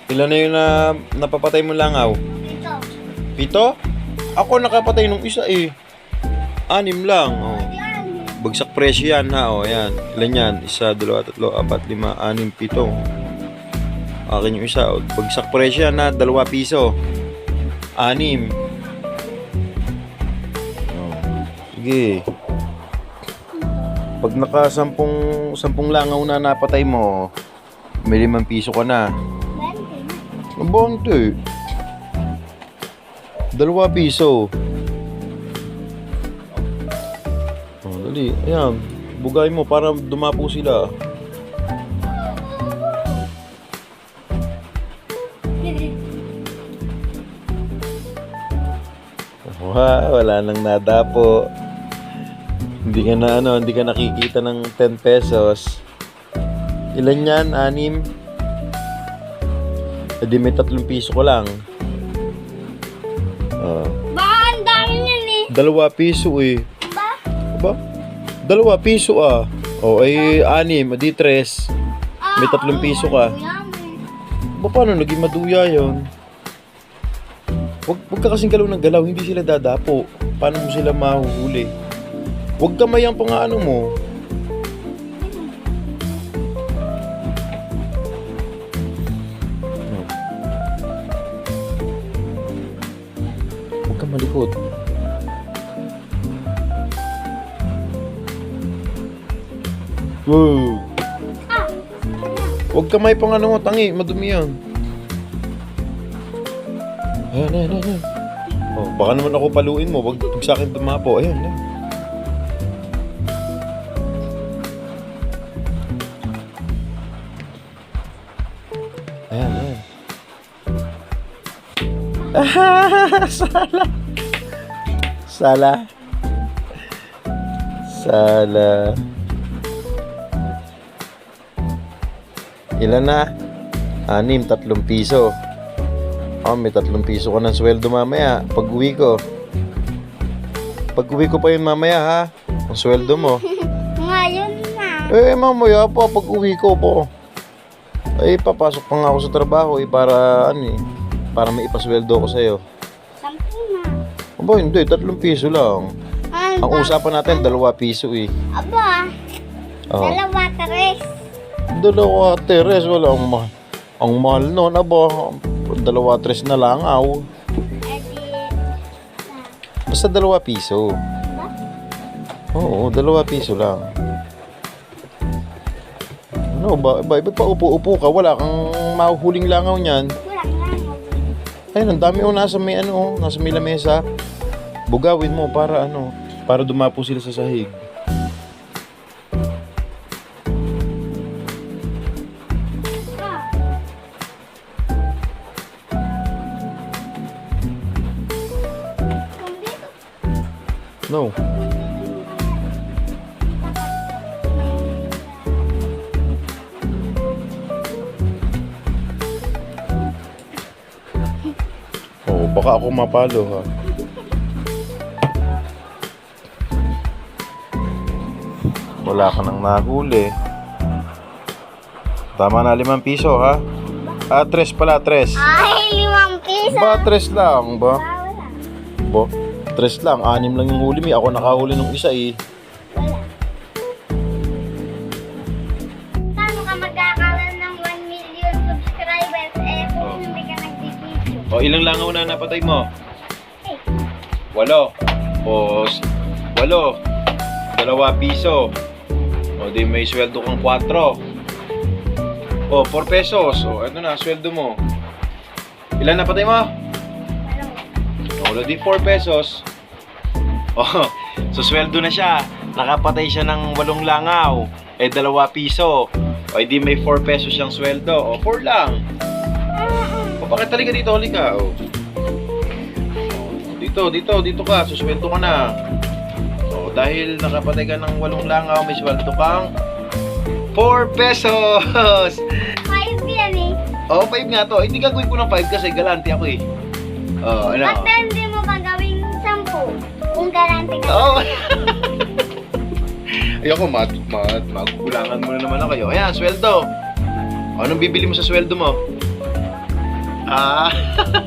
Ilan na yun na napapatay mo langaw? Ito. 7? Ako nakapatay nung isa eh. 6 lang. Oh. Yan. Bagsak presyo yan ha. Oh, yan. Ilan yan? 1, 2, 3, 4, 5, 6, 7. Akin yung isa. Oh. Bagsak presyo yan ha. 2 piso. 6. Oh. Sige. Pag naka 10 langaw na napatay mo, may 5 piso ka na. 20. Abante. 2 piso. Oh, dali. Ayan. Bugay mo para dumapo sila. Wala nang nadapo. Hindi ka nakikita ng 10 pesos. Ilan yan? 6? Hindi may 3 piso ko lang. Baka ang dami yan eh. 2 piso eh. Ba? Aba? 2 piso ah. O ay 6, di 3. May 3 piso ka. Ba paano naging maduya yun? Huwag ka kasing galaw ng galaw, hindi sila dadapo. Paano mo sila mahuhuli? Huwag kamayang pang ano mo. Huwag ka malikot. Wow. Huwag kamay pang ano mo, tangi, madumi yan. Ayan. Oh, baka naman ako paluin mo, wag sa akin tumapo. Ayan. Ayan. Sala. Ilan na? 6, 3 piso. Oh, may 3 piso ka ng sweldo mamaya. Pag-uwi ko pa yun mamaya ha. Ang sweldo mo. Ngayon na. Mamaya pa pag-uwi ko po. Papasok pa nga ako sa trabaho para para may ipasweldo ko sa'yo. 10 na. Aba, hindi. 3 piso lang. Ang usapan natin, 2 piso eh. Aba. Oh. 2, 3. 2, Teres. Wala ang mahal nun. Aba, 2, 3 na lang aw. Basta 2 piso. Oo, 2 piso lang. Ano ba? Ba't pa upo-upo ka? Wala kang mahuhuling langaw niyan. Walang langaw. Ayun, ang dami nasa may nasa may lamesa. Bugawin mo para para dumapo sila sa sahig. No. Oh, baka ako mapalo ha. Wala ka nang nahuli. Tama na 5 piso ha. 3 pala, 3. Ay, 5 piso. Ba, 3 lang ba? Wala. Ba? 3 lang, 6 lang yung huli mo. Ako nakahuli nung isa eh. Wala. Paano ka magkakaroon ng 1 million subscribers kung hindi ka nagbibideo? O, ilang langaw na napatay mo? 8. 8. O, 8. 2 piso. O, di may sweldo kang 4. O, 4 pesos. O, ano na, sweldo mo. Ilan napatay mo? O, di 4 pesos. O, so sweldo na siya. Nakapatay siya ng 8 langaw. 2 piso. O, di may 4 pesos siyang sweldo. O, 4 lang. O, bakit talaga dito? Halika. O. Dito ka. Susweldo ka na. O, dahil nakapatay ka ng 8 langaw, may sweldo kang 4 pesos. 5 yan eh. O, 5 nga to. Hindi gagawin ko ng 5 kasi galante ako eh. O, ano? Ba't hindi mo pa gawing 10? Kung garante ka. Oo. Ayoko, magugulangan mo na naman ako. Ayan, sweldo. Anong bibili mo sa sweldo mo? Ah.